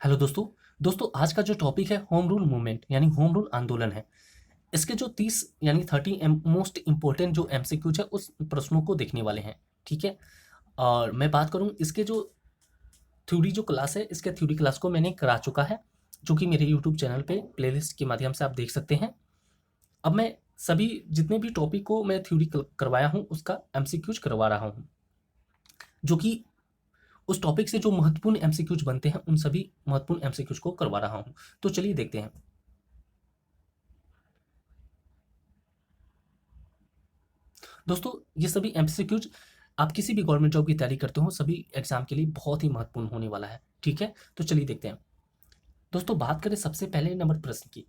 Hello दोस्तों आज का जो टॉपिक है होम रूल मूवमेंट यानी होम रूल आंदोलन है। इसके जो 30 यानी 30 मोस्ट इंपॉर्टेंट जो एमसीक्यूज है उस प्रश्नों को देखने वाले हैं। ठीक है। और मैं बात करूं इसके जो थ्योरी जो क्लास है, इसके थ्योरी क्लास को मैंने करा चुका है, जो कि मेरे यूट्यूब चैनल पे प्लेलिस्ट के माध्यम से आप देख सकते हैं। अब मैं सभी जितने भी टॉपिक को मैं थ्योरी करवाया हूँ उसका एमसीक्यूज करवा रहा हूँ, जो कि उस टॉपिक से जो महत्वपूर्ण एमसीक्यूज बनते हैं उन सभी महत्वपूर्ण एमसीक्यूज को करवा रहा हूँ। तो चलिए देखते हैं। दोस्तों ये सभी एमसीक्यूज आप किसी भी गवर्नमेंट जॉब की तैयारी करते हो, सभी एग्जाम के लिए बहुत ही महत्वपूर्ण होने वाला है। ठीक है, तो चलिए देखते हैं। दोस्तों बात करें सबसे पहले नंबर प्रश्न की।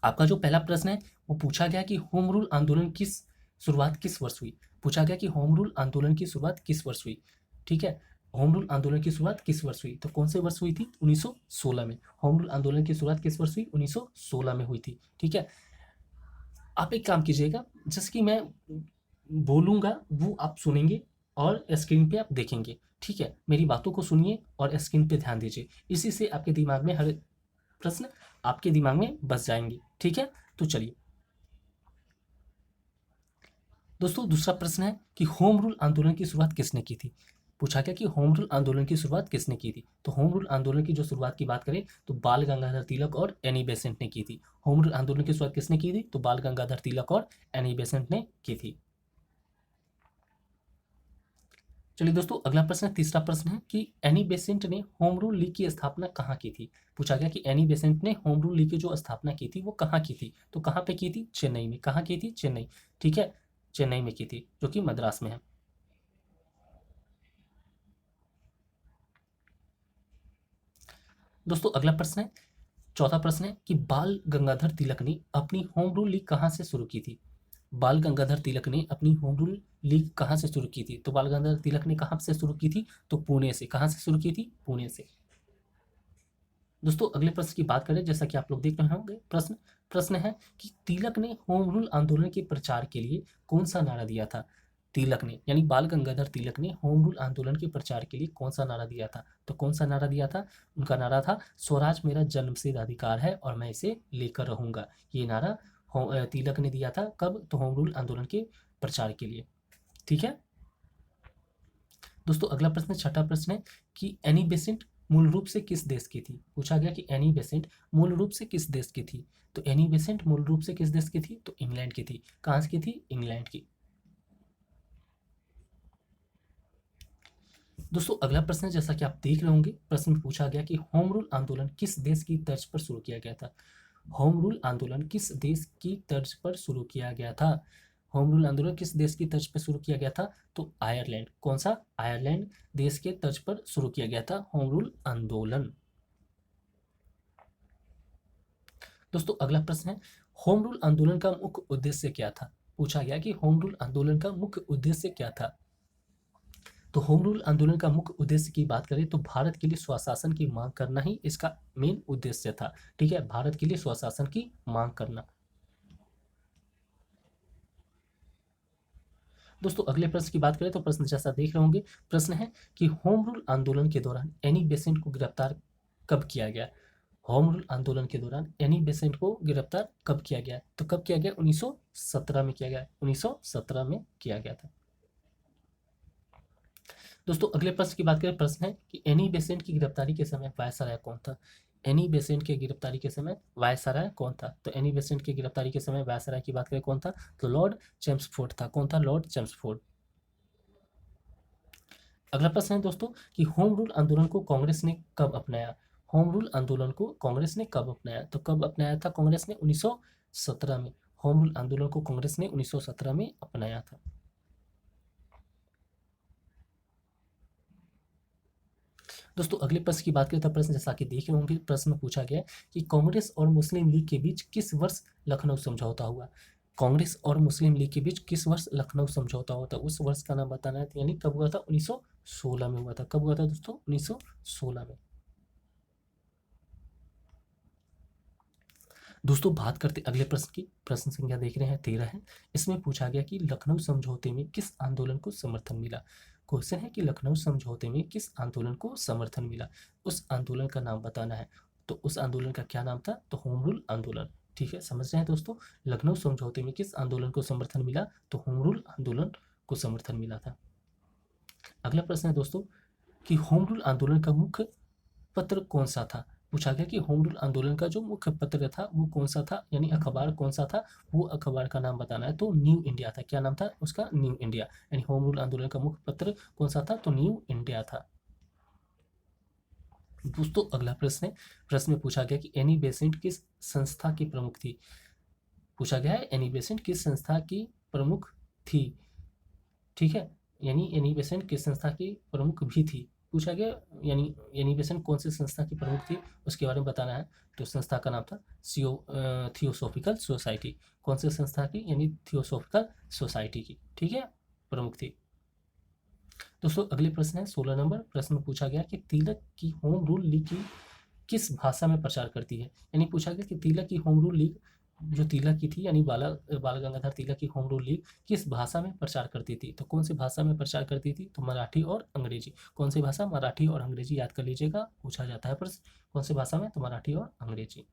आपका जो पहला प्रश्न है वो पूछा गया कि होम रूल आंदोलन किस शुरुआत किस वर्ष हुई। पूछा गया कि होम रूल आंदोलन की शुरुआत किस वर्ष हुई। ठीक है, होम रूल आंदोलन की शुरुआत किस वर्ष हुई, तो कौन से वर्ष हुई थी? 1916 में। होम रूल आंदोलन की शुरुआत किस वर्ष हुई? 1916 में हुई थी। ठीक है, आप एक काम कीजिएगा, जैसे कि मैं बोलूँगा वो आप सुनेंगे और स्क्रीन पे आप देखेंगे। ठीक है, मेरी बातों को सुनिए और स्क्रीन पे ध्यान दीजिए, इसी से आपके दिमाग में हर प्रश्न आपके दिमाग में बस जाएंगे। ठीक है, तो चलिए दोस्तों दूसरा प्रश्न है कि होम रूल आंदोलन की शुरुआत किसने की थी। पूछा गया कि होम रूल आंदोलन की शुरुआत किसने की थी। तो होम रूल आंदोलन की जो शुरुआत की बात करें तो बाल गंगाधर तिलक और एनी बेसेंट ने की थी। होम रूल आंदोलन की शुरुआत किसने की थी? तो बाल गंगाधर तिलक और एनी बेसेंट ने की थी। चलिए दोस्तों अगला प्रश्न है, तीसरा प्रश्न है कि एनी बेसेंट ने होम रूल लीग की स्थापना कहाँ की थी। पूछा गया कि एनी बेसेंट ने होम रूल लीग की जो स्थापना की थी वो कहाँ की थी। तो कहाँ पे की थी? चेन्नई में। कहाँ की थी? चेन्नई। ठीक है, चेन्नई में की थी, जो कि मद्रास में है। दोस्तों अगला प्रश्न है, चौथा प्रश्न है कि बाल गंगाधर तिलक ने अपनी होम रूल लीग कहाँ से शुरू की थी। बाल गंगाधर तिलक ने अपनी होम रूल लीग कहाँ से शुरू की थी। तो बाल गंगाधर तिलक ने कहाँ से शुरू की थी? तो पुणे से। कहाँ से शुरू की थी? पुणे से। दोस्तों अगले प्रश्न की बात करें, जैसा कि आप लोग देख रहे होंगे, प्रश्न प्रश्न है कि तिलक ने होम रूल आंदोलन के प्रचार के लिए कौन सा नारा दिया था। तिलक ने यानी बाल गंगाधर तिलक ने होम रूल आंदोलन के प्रचार के लिए कौन सा नारा दिया था। तो कौन सा नारा दिया था? उनका नारा था स्वराज मेरा जन्मसिद्ध अधिकार है और मैं इसे लेकर रहूंगा। ये नारा तिलक ने दिया था कब? तो होम रूल आंदोलन के प्रचार के लिए। ठीक है दोस्तों अगला प्रश्न, छठा प्रश्न है कि एनी बेसेंट मूल रूप से किस देश की थी। पूछा गया कि एनी बेसेंट मूल रूप से किस देश की थी। तो एनी बेसेंट मूल रूप से किस देश की थी? तो इंग्लैंड की थी। कहाँ की थी? इंग्लैंड की। दोस्तों अगला प्रश्न है, जैसा कि आप देख रहे होंगे, प्रश्न में पूछा गया कि होम रूल आंदोलन किस देश की तर्ज पर शुरू किया गया था। होम रूल आंदोलन किस देश की तर्ज पर शुरू किया गया था। होम रूल आंदोलन किस देश की तर्ज पर शुरू किया गया था? तो आयरलैंड। कौन सा? आयरलैंड देश के तर्ज पर शुरू किया गया था होम रूल आंदोलन। दोस्तों अगला प्रश्न है, होम रूल आंदोलन का मुख्य उद्देश्य क्या था। पूछा गया कि होम रूल आंदोलन का मुख्य उद्देश्य क्या था। तो होम रूल आंदोलन का मुख्य उद्देश्य की बात करें तो भारत के लिए स्वशासन की मांग करना ही इसका मेन उद्देश्य था। ठीक है, भारत के लिए स्वशासन की मांग करना। दोस्तों अगले प्रश्न की बात करें तो प्रश्न जैसा देख रहे होंगे, प्रश्न है कि होम रूल आंदोलन के दौरान एनी बेसेंट को गिरफ्तार कब किया गया। होम रूल आंदोलन के दौरान एनी बेसेंट को गिरफ्तार कब किया गया? तो कब किया गया? 1917 में किया गया। 1917 में किया गया था। दोस्तों अगले प्रश्न की बात करें, प्रश्न है कि एनी बेसेंट की गिरफ्तारी के समय वायसराय कौन था। एनी बेसेंट की गिरफ्तारी के समय वायसराय कौन था। तो एनी बेसेंट की गिरफ्तारी के समय वायसराय की बात करें कौन था? तो लॉर्ड चेम्सफोर्ड था। कौन था? Lord Chelmsford. अगला प्रश्न है दोस्तों कि होम रूल आंदोलन को कांग्रेस ने कब अपनाया। होम रूल आंदोलन को कांग्रेस ने कब अपनाया? तो कब अपनाया था कांग्रेस ने? 1917 में। होम रूल आंदोलन को कांग्रेस ने 1917 में अपनाया था। दोस्तों अगले प्रश्न की बात करें तो प्रश्न जैसा कि देख रहे होंगे, प्रश्न में पूछा गया कि कांग्रेस और मुस्लिम लीग के बीच किस वर्ष लखनऊ समझौता हुआ। कांग्रेस और मुस्लिम लीग के बीच किस वर्ष लखनऊ समझौता हुआ था, उस वर्ष का नाम बताना है। यानी कब हुआ था? 1916 में हुआ था। कब हुआ था दोस्तों? 1916 में। दोस्तों बात करते अगले प्रश्न की, प्रश्न संख्या देख रहे हैं 13 है। इसमें पूछा गया कि लखनऊ समझौते में किस आंदोलन को समर्थन मिला। क्वेश्चन है कि लखनऊ समझौते में किस आंदोलन को समर्थन मिला, उस आंदोलन का नाम बताना है। तो उस आंदोलन का क्या नाम था, तो होम रूल आंदोलन। ठीक है, समझ रहे हैं दोस्तों, लखनऊ समझौते में किस आंदोलन को समर्थन मिला, तो होम रूल आंदोलन को समर्थन मिला था। अगला प्रश्न है दोस्तों कि होम रूल आंदोलन का मुख्य पत्र कौन सा था। पूछा गया कि होम रूल आंदोलन का जो मुख्य पत्र था वो कौन सा था, यानी अखबार कौन सा था, वो अखबार का नाम बताना है। तो न्यू इंडिया था। क्या नाम था उसका, न्यू इंडिया। यानी होम रूल आंदोलन का मुख्य पत्र कौन सा था, तो न्यू इंडिया था। दोस्तों अगला प्रश्न है, प्रश्न में पूछा गया कि एनी बेसेंट किस संस्था की प्रमुख थी। पूछा गया है एनी बेसेंट किस संस्था की प्रमुख थी। ठीक है, यानी एनी बेसेंट किस संस्था की प्रमुख भी थी। पूछा गया यानी एनी बेसेंट कौन सी संस्था की प्रमुख थी उसके बारे में बताना है। तो संस्था का नाम था थियोसॉफिकल सोसाइटी। कौन सी संस्था की, यानी थियोसॉफिकल सोसाइटी की, ठीक है, प्रमुख थी। दोस्तों अगले प्रश्न है 16 नंबर। प्रश्न में पूछा गया कि तिलक की होम रूल लीग की किस भाषा में प्रचार करती है। यानी पूछा गया कि तिलक की होम रूल लीग जो तिलक की थी, यानी बाल गंगाधर तिलक की होम रूल लीग किस भाषा में प्रचार करती थी। तो कौन सी भाषा में प्रचार करती थी, तो मराठी और अंग्रेजी। कौन सी भाषा, मराठी और अंग्रेजी, याद कर लीजिएगा, पूछा जाता है प्रश्न। कौन सी भाषा में, तो मराठी और अंग्रेजी।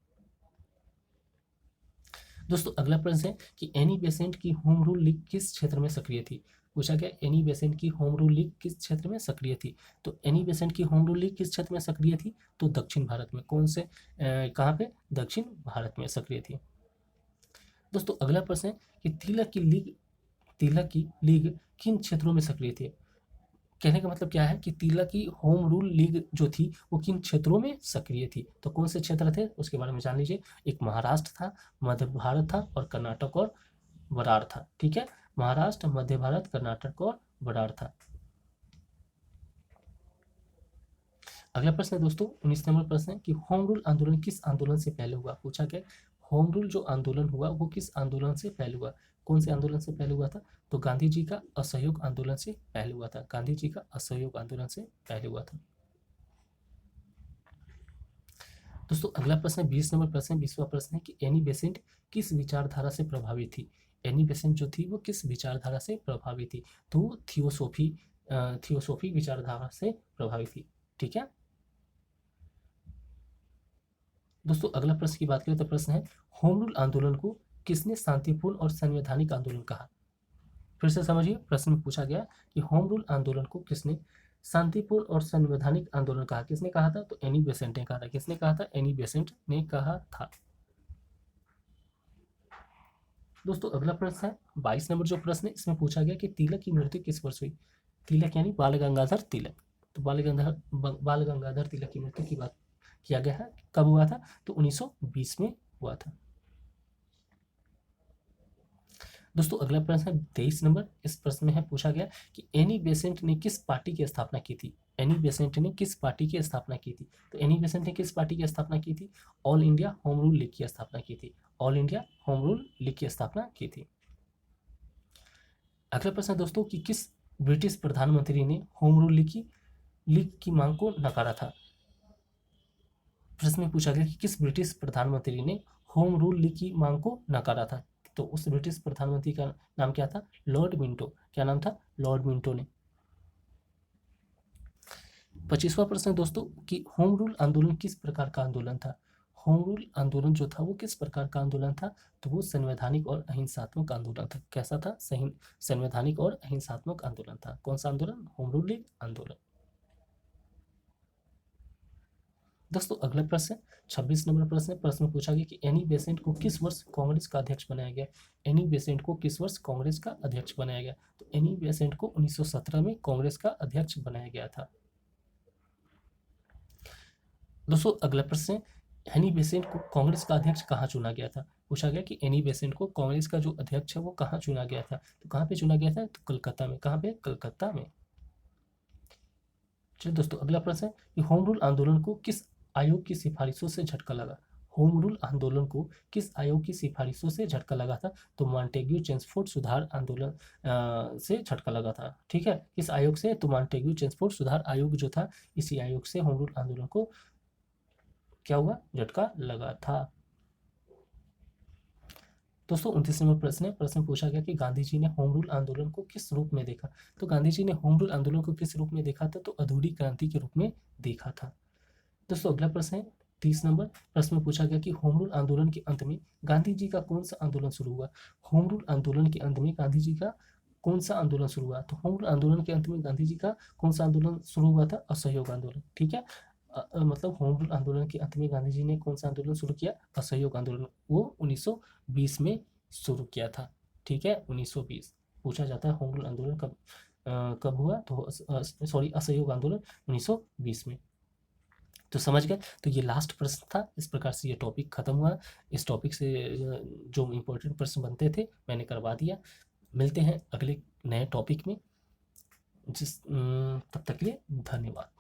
दोस्तों अगला प्रश्न है कि एनी बेसेंट की होम रूल लीग किस क्षेत्र में सक्रिय थी। पूछा गया एनी बेसेंट की होम रूल लीग किस क्षेत्र में सक्रिय थी। तो एनी बेसेंट की होम रूल लीग किस क्षेत्र में सक्रिय थी, तो दक्षिण भारत में। कौन से कहाँ पे, दक्षिण भारत में सक्रिय थी। दोस्तों अगला प्रश्न है कि तिलक की लीग किन क्षेत्रों में सक्रिय थी। कहने का मतलब क्या है कि तिलक की होम रूल लीग जो थी वो किन क्षेत्रों में सक्रिय थी। तो कौन से क्षेत्र थे उसके बारे में जान लीजिए। एक महाराष्ट्र था, मध्य भारत था, और कर्नाटक और वरार था। ठीक है, महाराष्ट्र, मध्य भारत, कर्नाटक और वरार था। अगला प्रश्न है दोस्तों 19 नंबर प्रश्न है कि होम रूल आंदोलन किस आंदोलन से पहले हुआ। पूछा गया होम रूल जो आंदोलन हुआ वो किस आंदोलन से पहले हुआ। कौन से आंदोलन से पहले हुआ था, तो गांधी जी का असहयोग आंदोलन से पहले हुआ था। गांधी जी का असहयोग आंदोलन से पहले हुआ था। दोस्तों अगला प्रश्न 20 नंबर प्रश्न, 20वां प्रश्न है कि एनी बेसेंट किस विचारधारा से प्रभावित थी। एनी बेसेंट जो थी वो किस विचारधारा से प्रभावित थी, तो थियोसॉफी विचारधारा से प्रभावित थी। ठीक है दोस्तों अगला प्रश्न की बात करें तो प्रश्न है होम रूल आंदोलन को किसने शांतिपूर्ण और संवैधानिक आंदोलन कहा। फिर से समझिए, प्रश्न में पूछा गया कि होम रूल आंदोलन को किसने शांतिपूर्ण और संवैधानिक आंदोलन कहा। किसने कहा था, तो एनी बेसेंट ने कहा था। किसने कहा था, एनी बेसेंट ने कहा था। दोस्तों अगला प्रश्न है 22 नंबर जो प्रश्न है इसमें पूछा गया कि तिलक की मृत्यु किस वर्ष हुई। तिलक यानी बाल गंगाधर तिलक। तो बाल गंगाधर तिलक की मृत्यु की बात किया गया है, कब हुआ था, तो 1920 में हुआ था। दोस्तों अगला प्रश्न है 23 नंबर। इस प्रश्न में है पूछा गया कि एनी बेसेंट ने किस पार्टी की स्थापना की थी। एनी बेसेंट ने किस पार्टी की स्थापना की थी। तो एनी बेसेंट ने किस पार्टी की स्थापना की थी, all India home rule league की स्थापना की थी। All India home rule league की स्थापना की थी। अगला प्रश्न दोस्तों कि किस ब्रिटिश प्रधानमंत्री ने होम रूल लीग की मांग को नकारा था। प्रश्न में पूछा गया कि किस ब्रिटिश प्रधानमंत्री ने होम रूल लीग की मांग को नकारा था। तो उस ब्रिटिश प्रधानमंत्री का नाम क्या था, लॉर्ड मिंटो। क्या नाम था, लॉर्ड मिंटो ने। 25वां प्रश्न दोस्तों कि होम रूल आंदोलन किस प्रकार का आंदोलन था। होम रूल आंदोलन जो था वो किस प्रकार का आंदोलन था, तो वो संवैधानिक और अहिंसात्मक आंदोलन था। कैसा था, संवैधानिक और अहिंसात्मक आंदोलन था। कौन सा आंदोलन, होम रूल लीग आंदोलन। दोस्तों अगला प्रश्न 26 नंबर प्रश्न है। प्रश्न में पूछा गया कि एनी बेसेंट को किस वर्ष कांग्रेस का अध्यक्ष बनाया गया। एनी बेसेंट को किस वर्ष कांग्रेस का अध्यक्ष बनाया गया, तो एनी बेसेंट को 1917 में कांग्रेस का अध्यक्ष बनाया गया था। दोस्तों अगला प्रश्न है एनी बेसेंट को कांग्रेस का अध्यक्ष कहाँ चुना गया था। पूछा गया कि एनी बेसेंट को कांग्रेस का जो अध्यक्ष है वो कहाँ चुना गया था। तो कहाँ पे चुना गया था, तो कलकत्ता में। कहाँ पे, कलकत्ता में। चलिए दोस्तों अगला प्रश्न है कि होम रूल आंदोलन को किस आयोग की सिफारिशों से झटका लगा। होम रूल आंदोलन को किस आयोग की सिफारिशों से झटका लगा था, तो मॉन्टेग्यू चेम्सफोर्ड सुधार आंदोलन से झटका लगा था। ठीक है, किस आयोग से, तो मॉन्टेग्यू चेम्सफोर्ड सुधार आयोग जो था, इसी आयोग से होम रूल आंदोलन को क्या हुआ, झटका लगा था। दोस्तों 29 नंबर प्रश्न है, प्रश्न पूछा गया कि गांधी जी ने होम रूल आंदोलन को किस रूप में देखा। तो गांधी जी ने होम रूल आंदोलन को किस रूप में देखा था, तो अधूरी क्रांति के रूप में देखा था। दोस्तों अगला प्रश्न है 30 नंबर, प्रश्न में पूछा गया कि होम रूल आंदोलन के अंत में गांधी जी का कौन सा आंदोलन शुरू हुआ। होम रूल आंदोलन के अंत में गांधी जी का कौन सा आंदोलन शुरू हुआ, तो होम रूल आंदोलन के अंत में गांधी जी का कौन सा आंदोलन शुरू हुआ था, असहयोग आंदोलन। ठीक है, मतलब होम रूल आंदोलन के अंत में गांधी जी ने कौन सा आंदोलन शुरू किया, असहयोग आंदोलन, वो 1920 में शुरू किया था। ठीक है, 1920 पूछा जाता है होम रूल आंदोलन कब हुआ, तो सॉरी असहयोग आंदोलन 1920 में। तो समझ गए, तो ये लास्ट प्रश्न था। इस प्रकार से ये टॉपिक खत्म हुआ। इस टॉपिक से जो इम्पोर्टेंट प्रश्न बनते थे मैंने करवा दिया। मिलते हैं अगले नए टॉपिक में, तब तक के लिए धन्यवाद।